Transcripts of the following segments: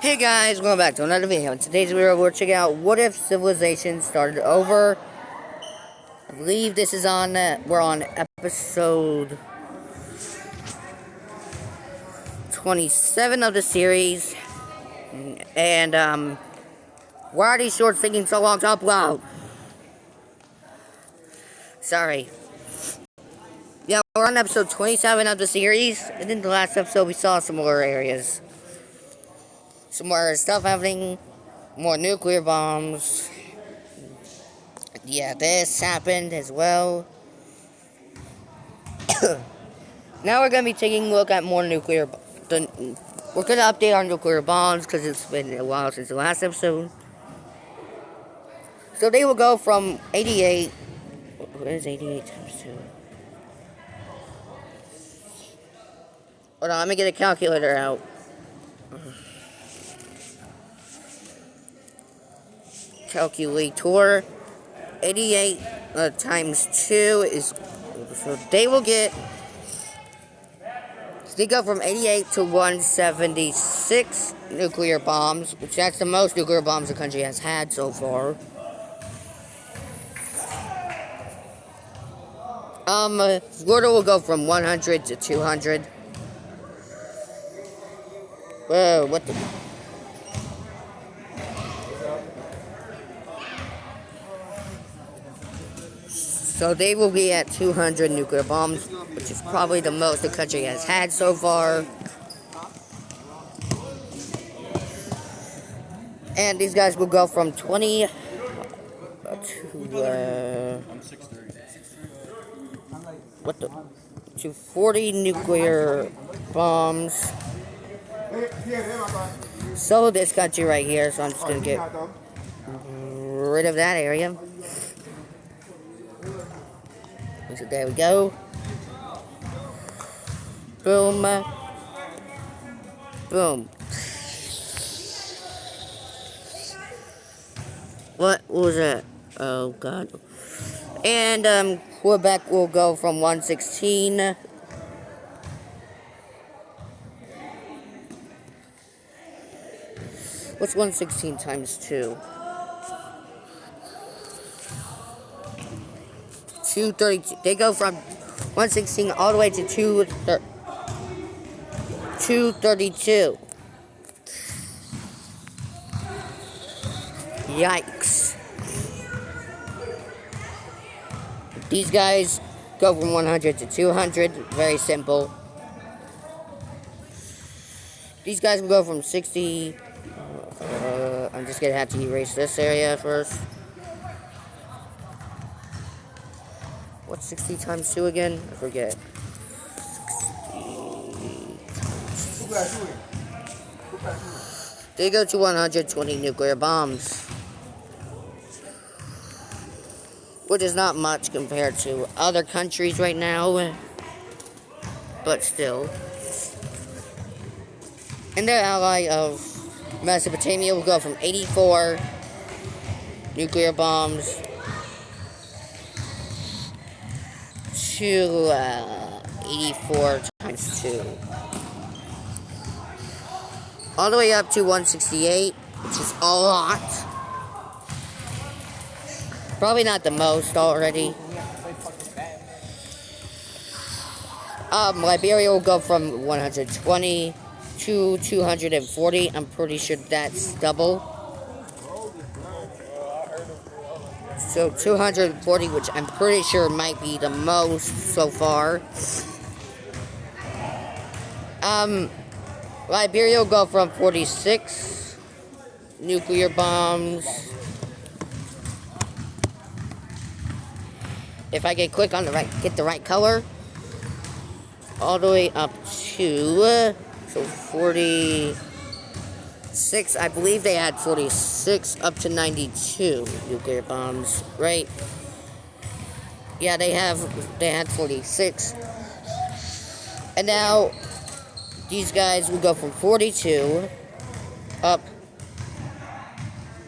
Hey guys, welcome back to another video. In today's video, we're checking out what if civilization started over. I believe this is on, we're on episode 27 of the series. And, why are these shorts taking so long to upload? Sorry. Yeah, we're on episode 27 of the series. And in the last episode, we saw some more areas. Some more stuff happening. More nuclear bombs. Yeah, this happened as well. Now we're going to be taking a look at more nuclear... We're going to update our nuclear bombs because it's been a while since the last episode. So they will go from 88... What is 88 times 2? Hold on, let me get a calculator out. Calculator. 88 times 2 is... So they will get... So they go from 88 to 176 nuclear bombs, which that's the most nuclear bombs the country has had so far. Florida will go from 100 to 200. Whoa, what the... So they will be at 200 nuclear bombs, which is probably the most the country has had so far. And these guys will go from 20 to 40 nuclear bombs. So this country right here, so I'm just gonna get rid of that area. So there we go. Boom. Boom. What was that? Oh god. And Quebec will go from 116. What's 116 times 2? 232. They go from 116 all the way to 232. Yikes. These guys go from 100 to 200. Very simple. These guys will go from 60. I'm just gonna have to erase this area first. What's 60 times 2 again? I forget. 60. They go to 120 nuclear bombs. Which is not much compared to other countries right now. But still. And their ally of Mesopotamia will go from 84 nuclear bombs to 84 times 2. All the way up to 168, which is a lot. Probably not the most already. Liberia will go from 120 to 240. I'm pretty sure that's double. So 240, which I'm pretty sure might be the most so far. Liberia will go from 46 nuclear bombs. If I can click on the right, get the right color, all the way up to so 46. I believe they had 46 up to 92 nuclear bombs, right? Yeah, they had 46. And now these guys will go from 42 up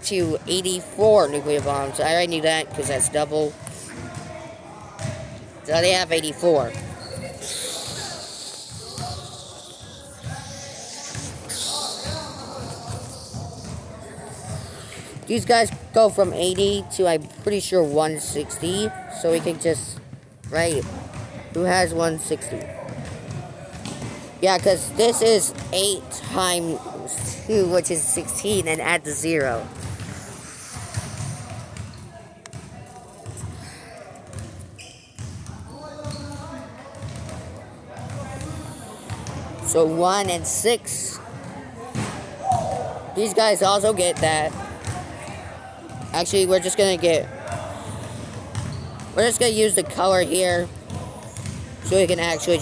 to 84 nuclear bombs. I already knew that because that's double. So they have 84. These guys go from 80 to, I'm pretty sure, 160. So we can just, right, who has 160? Yeah, because this is 8 times 2, which is 16, and add the 0. So 1 and 6. These guys also get that. Actually, we're just gonna use the color here. So we can actually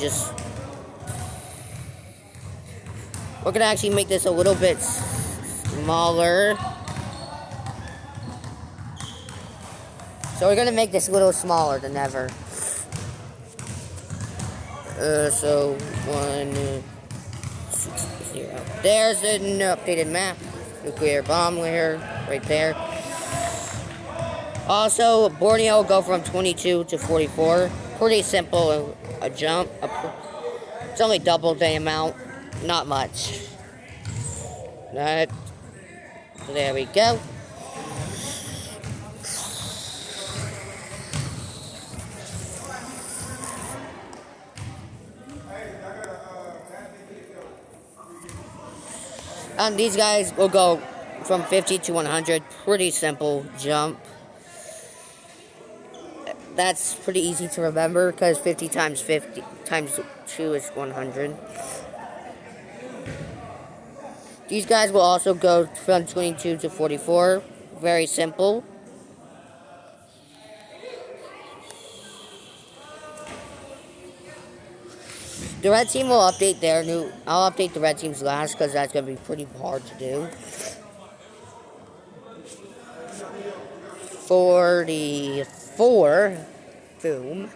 we're gonna actually make this a little bit smaller. So we're gonna make this a little smaller than ever. So 1, 6, 0. There's an updated map. Nuclear bomb layer right there. Also, Borneo will go from 22 to 44. Pretty simple, a jump. It's only double the amount, not much. That. So there we go. And these guys will go from 50 to 100. Pretty simple jump. That's pretty easy to remember because 50 times 50 times 2 is 100. These guys will also go from 22 to 44. Very simple. The red team will update their new... I'll update the red team's last because that's going to be pretty hard to do. 44. Boom.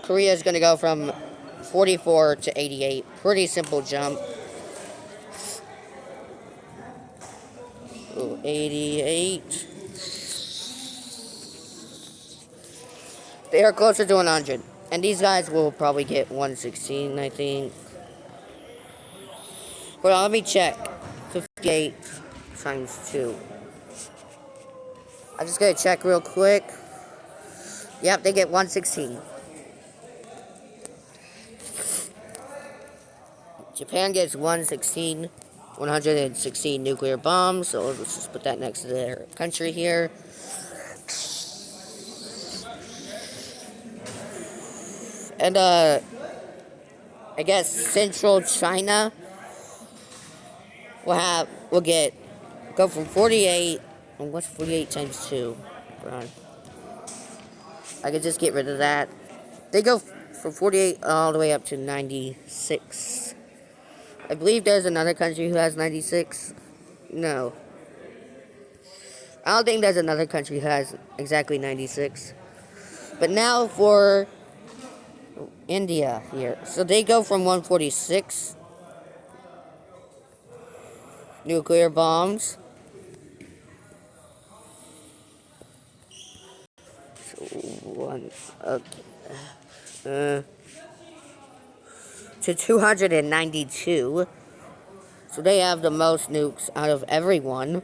Korea is going to go from 44 to 88. Pretty simple jump. Ooh, 88. They are closer to 100. And these guys will probably get 116, I think. Hold on, let me check. 58 times 2. I'm just going to check real quick. Yep, they get 116. Japan gets 116 nuclear bombs. So let's just put that next to their country here. And, I guess Central China will go from 48. And what's 48 times 2? I could just get rid of that. They go from 48 all the way up to 96. I believe there's another country who has 96. No. I don't think there's another country who has exactly 96. But now for India here. So they go from 146 nuclear bombs. So to 292. So they have the most nukes out of everyone.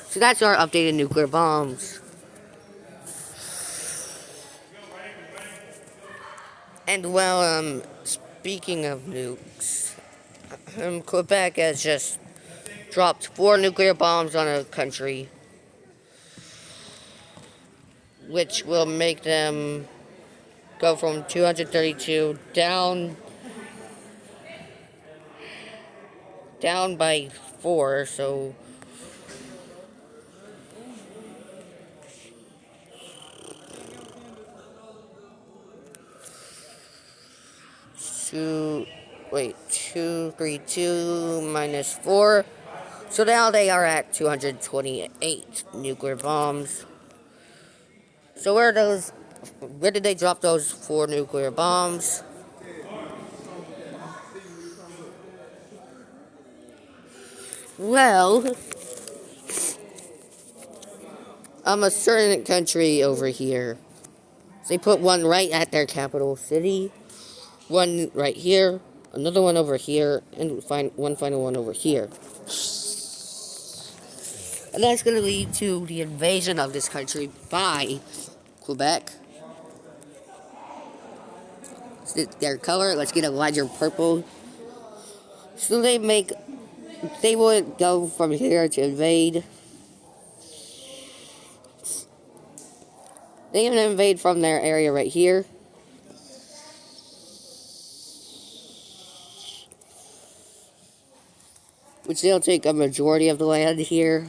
So that's our updated nuclear bombs. And well, speaking of nukes, Quebec has just dropped 4 nuclear bombs on a country, which will make them go from 232 down by 4, so two, wait, 232 minus 4. So now they are at 228 nuclear bombs. So where did they drop those 4 nuclear bombs? Well, a certain country over here. They put one right at their capital city. One right here, another one over here, and one final one over here. And that's going to lead to the invasion of this country by Quebec. Their color, let's get a lighter purple. So they would go from here to invade. They even invade from their area right here. Which they'll take a majority of the land here.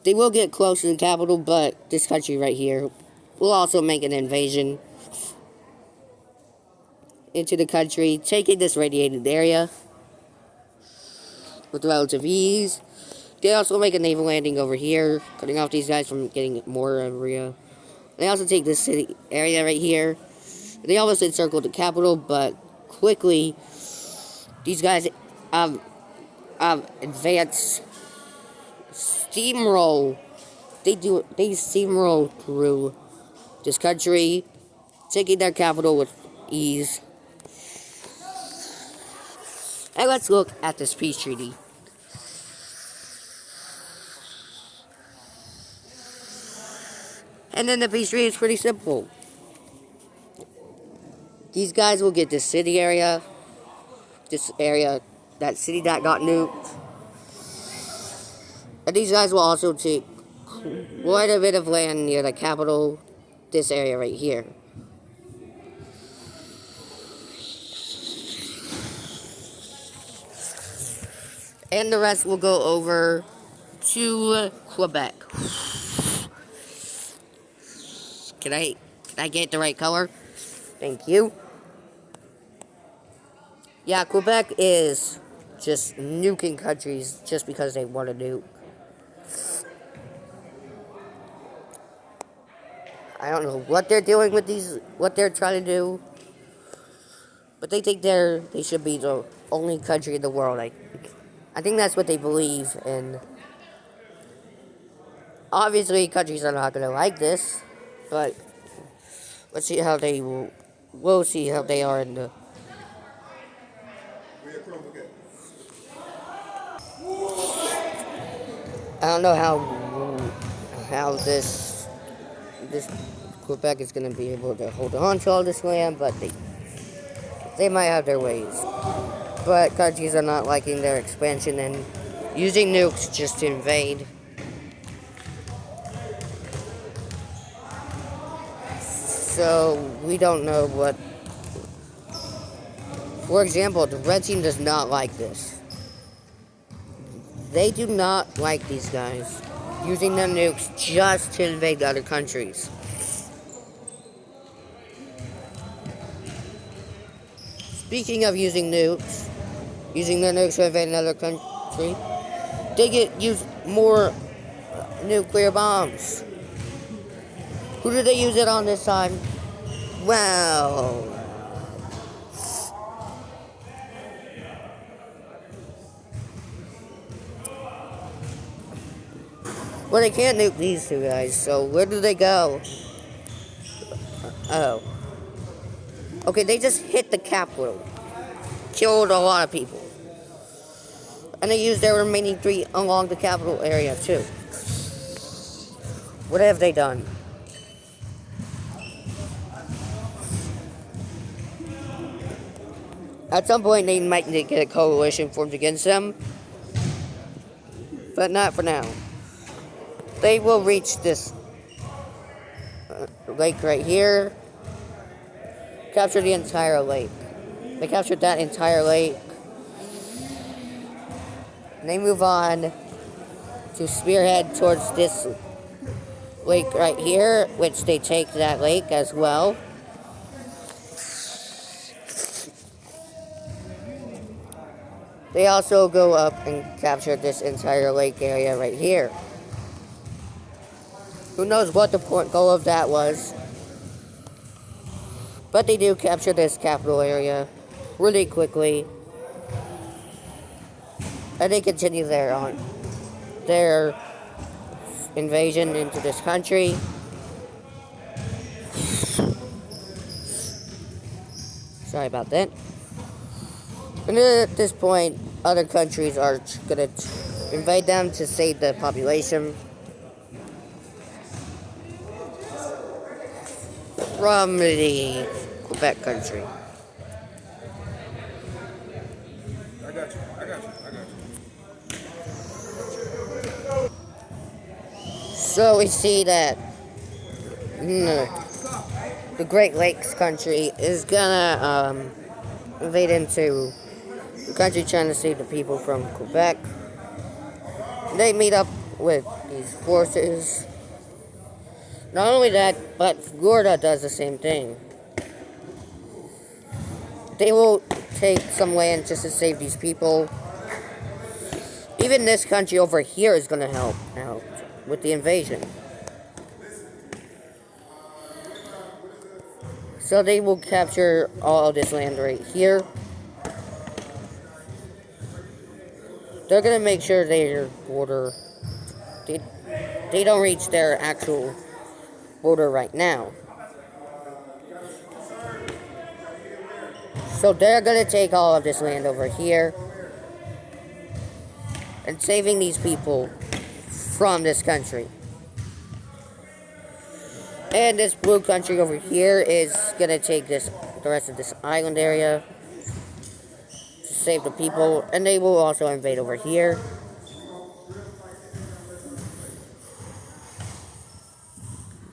They will get close to the capital, but this country right here will also make an invasion into the country, taking this radiated area with relative ease. They also make a naval landing over here, cutting off these guys from getting more area. They also take this city area right here. They almost encircled the capital, but quickly these guys advance, steamroll. They steamroll through this country, taking their capital with ease. And let's look at this peace treaty. And then the peace treaty is pretty simple. These guys will get this city area, that city that got nuked. And these guys will also take quite a bit of land near the capital, this area right here. And the rest will go over to Quebec. Can I get the right color? Thank you. Yeah, Quebec is just nuking countries just because they want to nuke. I don't know what they're doing with what they're trying to do, but they think they should be the only country in the world. I think that's what they believe, and obviously countries are not going to like this, but let's see how they will. We'll see how they are in the. I don't know how this Quebec is going to be able to hold on to all this land, but they might have their ways. But countries are not liking their expansion and using nukes just to invade. So we don't know what. For example, the red team does not like this. They do not like these guys using their nukes just to invade other countries. Speaking of using their nukes to invade another country, they use more nuclear bombs. Who did they use it on this time? Well, they can't nuke these two guys, so where do they go? Oh. Okay, they just hit the capital. Killed a lot of people. And they used their remaining 3 along the capital area, too. What have they done? At some point, they might get a coalition formed against them. But not for now. They will reach this lake right here. Capture the entire lake. They captured that entire lake. And they move on to spearhead towards this lake right here, which they take that lake as well. They also go up and capture this entire lake area right here. Who knows what the goal of that was. But they do capture this capital area really quickly. And they continue their invasion into this country. Sorry about that. And at this point, other countries are gonna invade them to save the population from the Quebec country. I got you. So we see that the Great Lakes country is gonna invade into the country trying to save the people from Quebec. They meet up with these forces. Not only that, but Florida does the same thing. They will take some land just to save these people. Even this country over here is going to help out with the invasion. So they will capture all of this land right here. They're going to make sure their border, they don't reach their actual border right now. So they're going to take all of this land over here and saving these people from this country. And this blue country over here is going to take the rest of this island area to save the people, and they will also invade over here.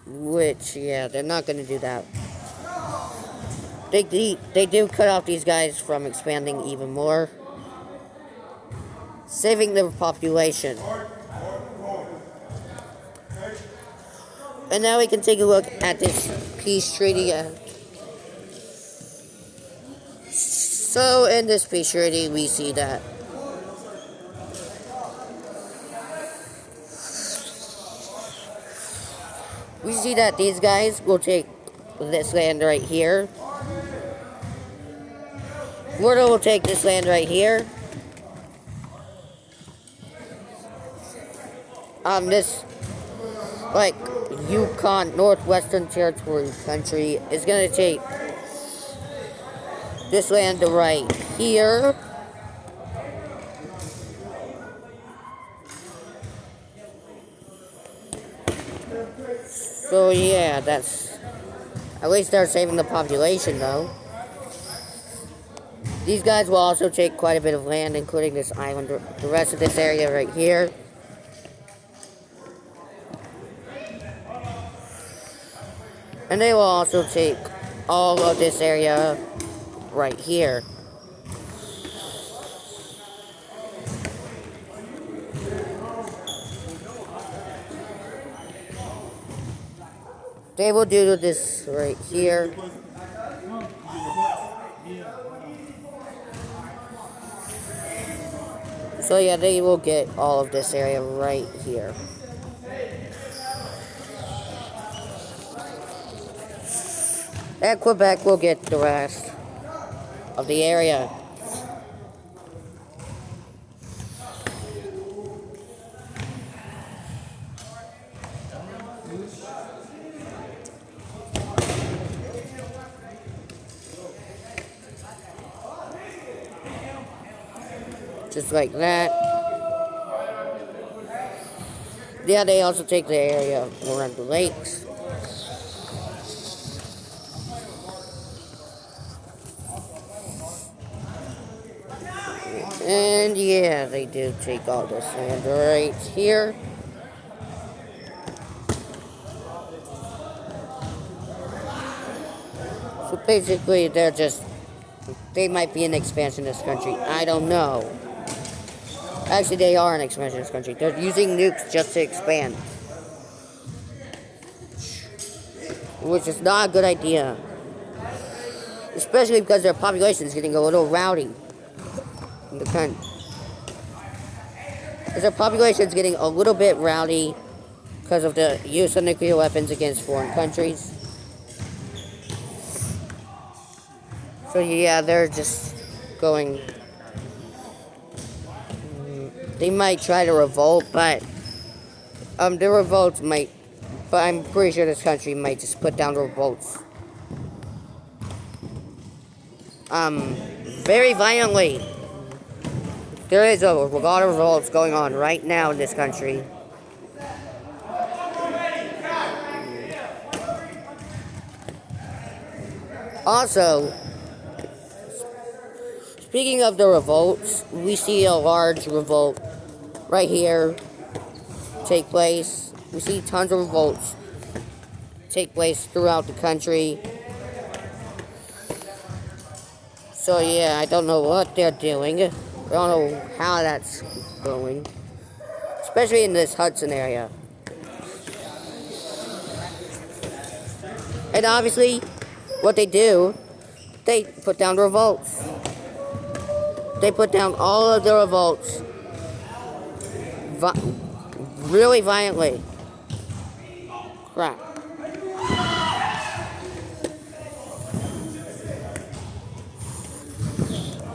Which, yeah, they're not going to do that. They do cut off these guys from expanding even more, saving the population. And now we can take a look at this peace treaty. So in this peace treaty, we see that these guys will take this land right here. Florida will take this land right here. This, like, Yukon, Northwestern Territory country is going to take this land right here. So, yeah, that's, at least they're saving the population, though. These guys will also take quite a bit of land, including this island, the rest of this area right here. And they will also take all of this area right here. They will do this right here. So yeah, they will get all of this area right here. And Quebec will get the rest of the area. Just like that. Yeah, they also take the area around the lakes. And yeah, they do take all this land right here. So basically, they might be an expansionist country. I don't know. Actually, they are an expansionist country. They're using nukes just to expand. Which is not a good idea. Especially because their population is getting a little rowdy in the country. Because their population is getting a little bit rowdy because of the use of nuclear weapons against foreign countries. So yeah, they're just going... They might try to revolt, but the revolts might... But I'm pretty sure this country might just put down the revolts. very violently. There is a lot of revolts going on right now in this country. Also, speaking of the revolts, we see a large revolt right here take place. We see tons of revolts take place throughout the country. So yeah, I don't know what they're doing. I don't know how that's going. Especially in this Hudson area. And obviously, what they do, they put down the revolts. They put down all of the revolts really violently. Crap.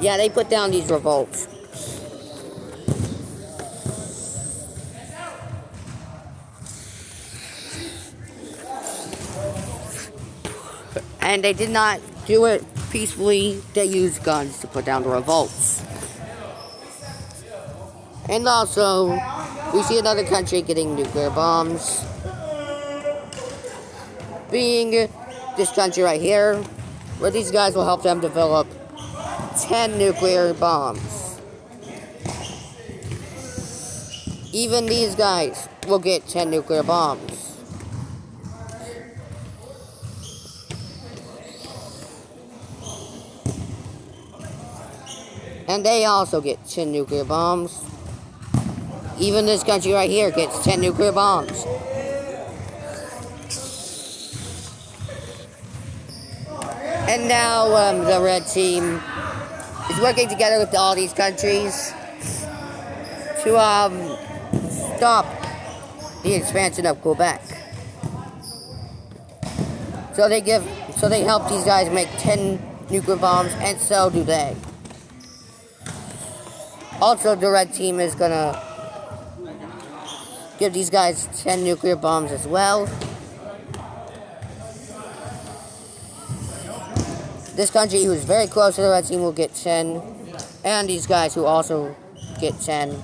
Yeah, they put down these revolts. And they did not do it peacefully. They used guns to put down the revolts. And also, we see another country getting nuclear bombs. Being this country right here, where these guys will help them develop 10 nuclear bombs. Even these guys will get 10 nuclear bombs. And they also get 10 nuclear bombs. Even this country right here gets 10 nuclear bombs. And now the red team is working together with all these countries to stop the expansion of Quebec. So they help these guys make 10 nuclear bombs, and so do they. Also, the red team is gonna give these guys 10 nuclear bombs as well. This country who is very close to the red team will get 10. And these guys who also get 10.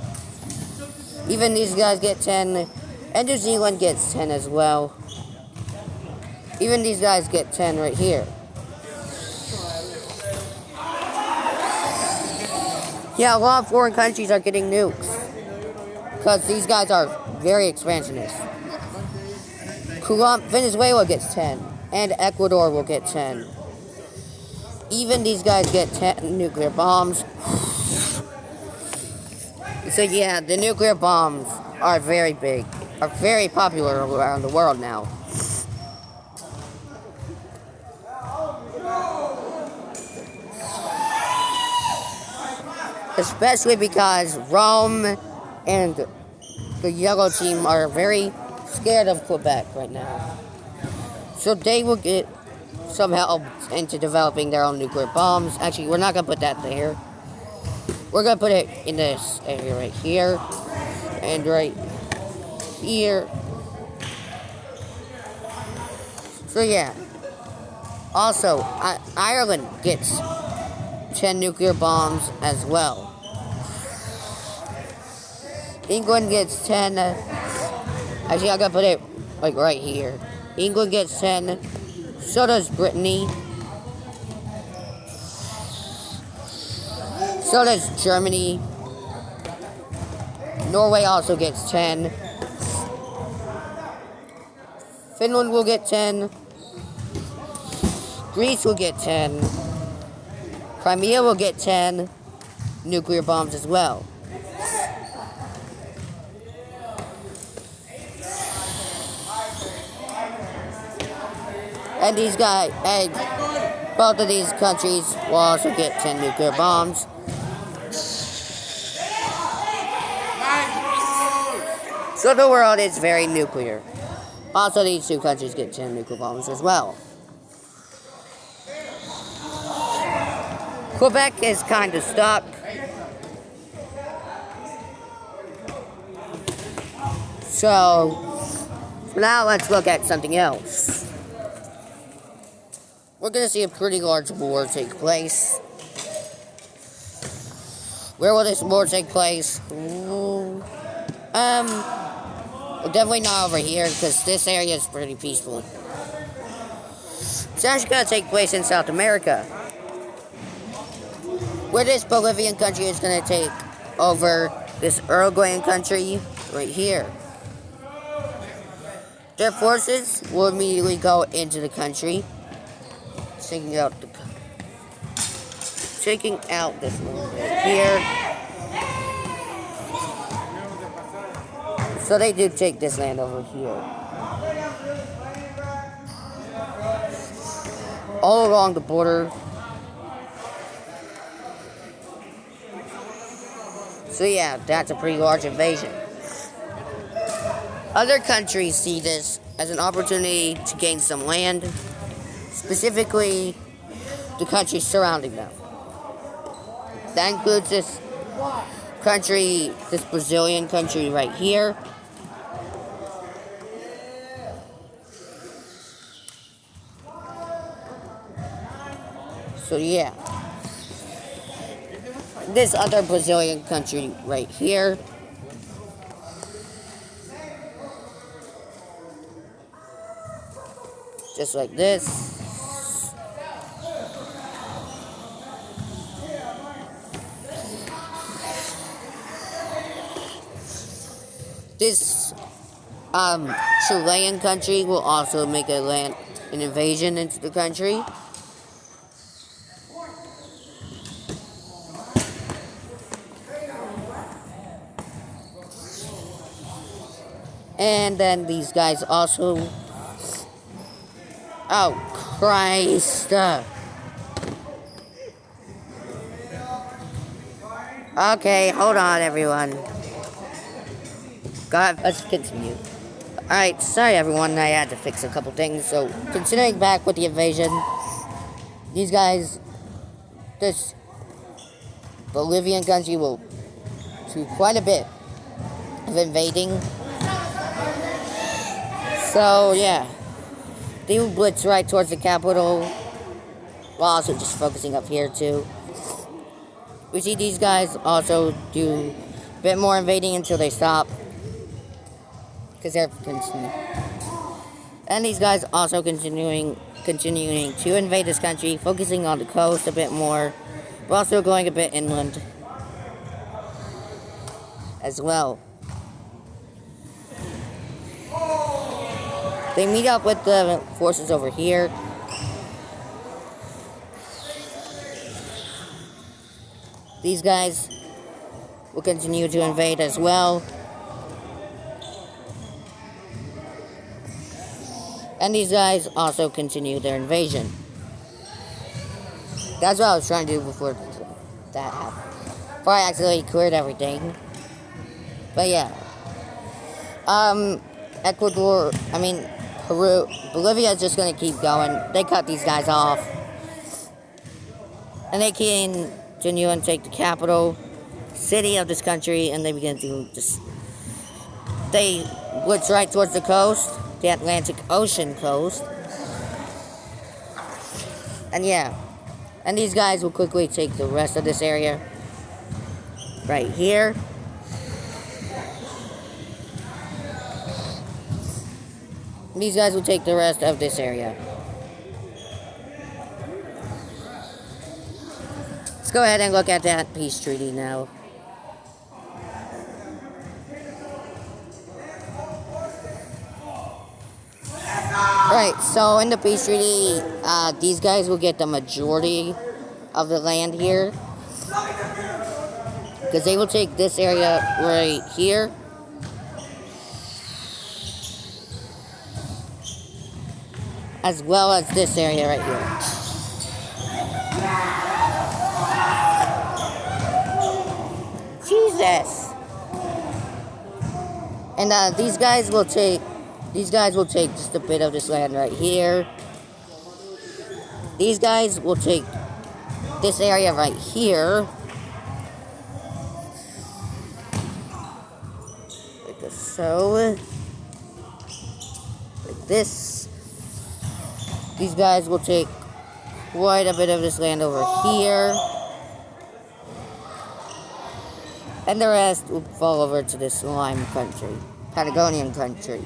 Even these guys get 10. And New Zealand gets 10 as well. Even these guys get 10 right here. Yeah, a lot of foreign countries are getting nukes. Because these guys are very expansionist. Venezuela gets 10. And Ecuador will get 10. Even these guys get 10 nuclear bombs. So yeah, the nuclear bombs are very big. Are very popular around the world now. Especially because Rome and the yellow team are very scared of Quebec right now. So they will get some help into developing their own nuclear bombs. Actually, we're not going to put that there. We're going to put it in this area right here. And right here. So yeah. Also, Ireland gets 10 nuclear bombs as well. England gets 10. Actually, I'm going to put it like right here. England gets 10. So does Brittany. So does Germany. Norway also gets 10. Finland will get 10. Greece will get 10. Crimea will get 10 nuclear bombs as well. And these guys, and both of these countries will also get 10 nuclear bombs. So the world is very nuclear. Also, these two countries get 10 nuclear bombs as well. Quebec is kind of stuck. So, now let's look at something else. We're going to see a pretty large war take place. Where will this war take place? Ooh. Definitely not over here, because this area is pretty peaceful. It's actually going to take place in South America, where this Bolivian country is going to take over this Uruguayan country right here. Their forces will immediately go into the country, taking out this one right here. So they do take this land over here. All along the border. So yeah, that's a pretty large invasion. Other countries see this as an opportunity to gain some land, specifically the countries surrounding them. That includes this country, this Brazilian country right here. So yeah, this other Brazilian country right here. Just like this. This Chilean country will also make an invasion into the country. And then these guys also... Oh, Christ. Okay, hold on, everyone. God, let's continue. Alright, sorry, everyone. I had to fix a couple things. So, continuing back with the invasion, these guys, this Bolivian country will do quite a bit of invading. So, yeah. They will blitz right towards the capital, while also just focusing up here, too. We see these guys also do a bit more invading until they stop, because they're continuing. And these guys also continuing to invade this country, focusing on the coast a bit more, but also going a bit inland as well. They meet up with the forces over here. These guys will continue to invade as well. And these guys also continue their invasion. That's what I was trying to do before that happened. Before I accidentally cleared everything. But yeah. Peru, Bolivia is just going to keep going. They cut these guys off. And they continue and take the capital city of this country, and they begin to just... They blitz right towards the coast, the Atlantic Ocean coast. And yeah. And these guys will quickly take the rest of this area. Right here. These guys will take the rest of this area. Let's go ahead and look at that peace treaty now. Right, so in the peace treaty, these guys will get the majority of the land here. Because they will take this area right here. As well as this area right here. Jesus. And these guys will take just a bit of this land right here. These guys will take this area right here. Like so. Like this. These guys will take quite a bit of this land over here. And the rest will fall over to this slime country, Patagonian country.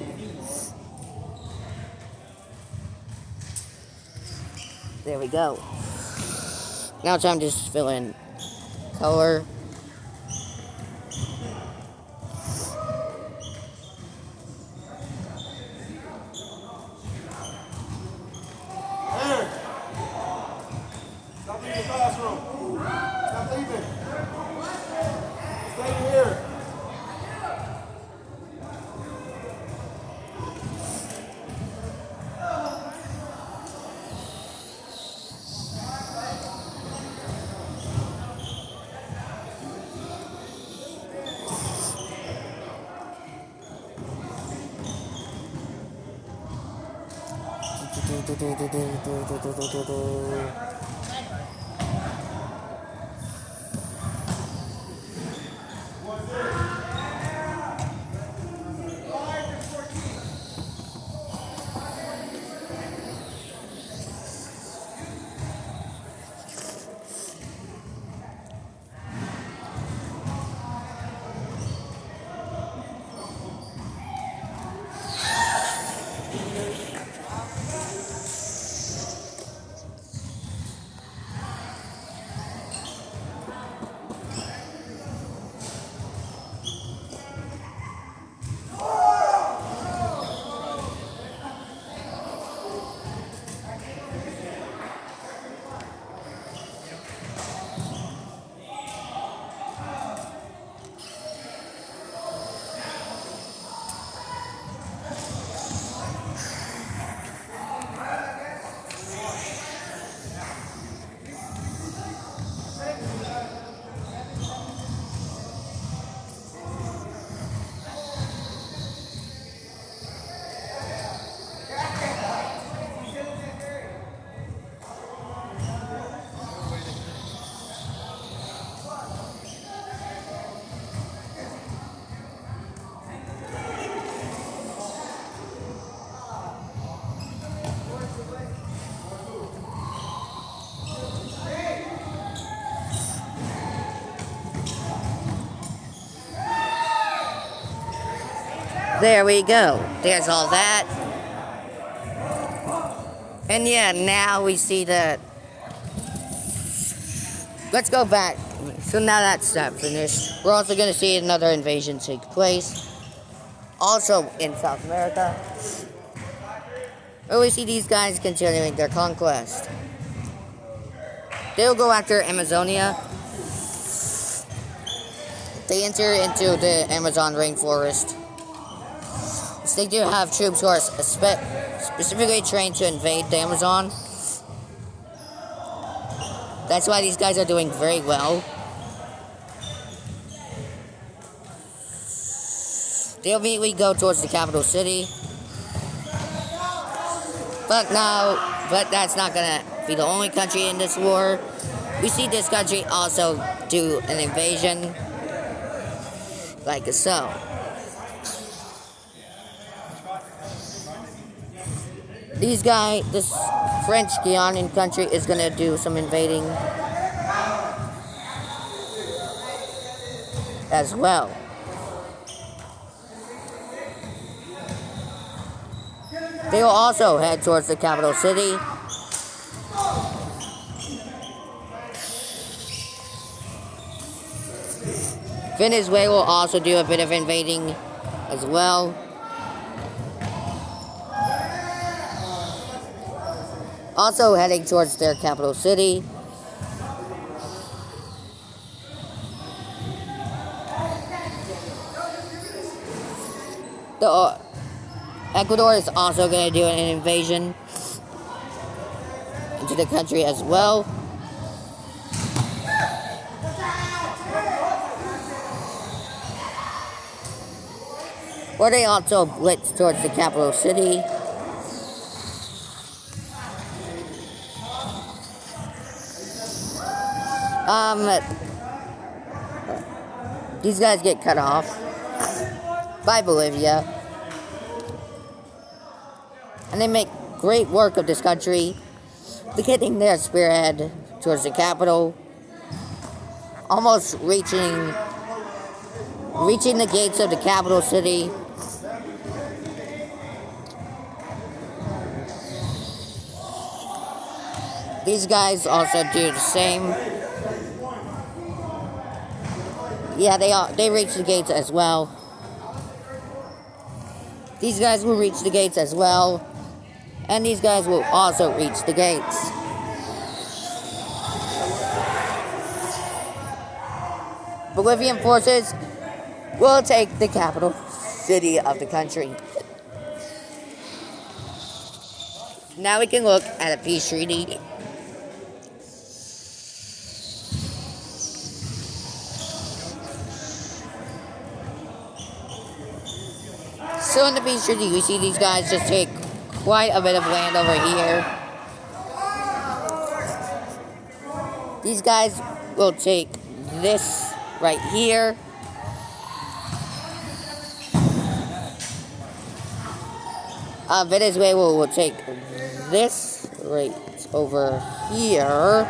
There we go. Now it's time to just fill in color. Stop leaving the classroom. Stop leaving. Stay here. There we go. There's all that. And yeah, now we see that. Let's go back. So now that's that finished. We're also going to see another invasion take place. Also in South America. Where we see these guys continuing their conquest. They'll go after Amazonia. They enter into the Amazon rainforest. They do have troops who are specifically trained to invade the Amazon. That's why these guys are doing very well. They'll immediately go towards the capital city. But that's not gonna be the only country in this war. We see this country also do an invasion, like so. These guys, this French Guianan country is gonna do some invading as well. They will also head towards the capital city. Venezuela will also do a bit of invading as well. Also heading towards their capital city. Ecuador is also going to do an invasion into the country as well. Where they also blitz towards the capital city. These guys get cut off by Bolivia. And they make great work of this country, getting their spearhead towards the capital, almost reaching reaching the gates of the capital city. These guys also do the same. Yeah, they reach the gates as well. These guys will reach the gates as well. And these guys will also reach the gates. Bolivian forces will take the capital city of the country. Now we can look at a peace treaty. So in the peace treaty, you see these guys just take quite a bit of land over here. These guys will take this right here. Venezuela will take this right over here.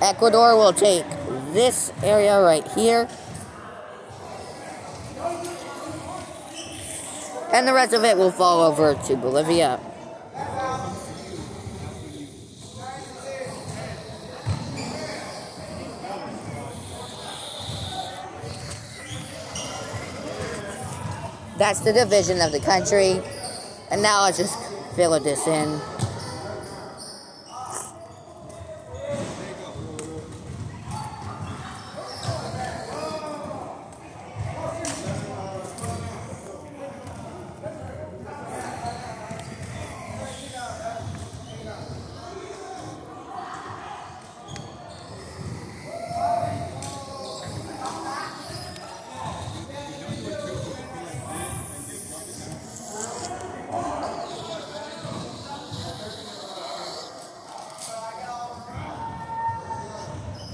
Ecuador will take this area right here. And the rest of it will fall over to Bolivia. That's the division of the country. And now I'll just fill this in.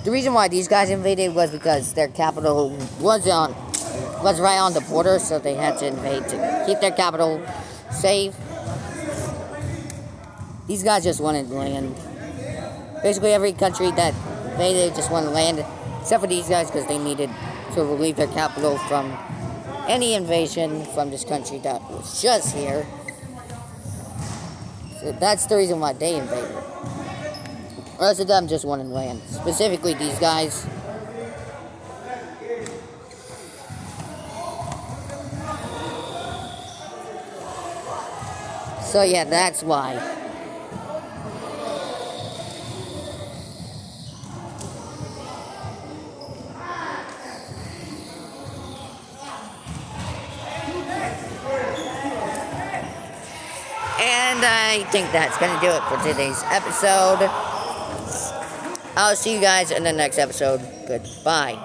The reason why these guys invaded was because their capital was right on the border, so they had to invade to keep their capital safe. These guys just wanted land. Basically, every country that invaded just wanted land, except for these guys, because they needed to relieve their capital from any invasion from this country that was just here. So that's the reason why they invaded. The rest of them just wanted land. Specifically these guys. So yeah, that's why. And I think that's going to do it for today's episode. I'll see you guys in the next episode. Goodbye.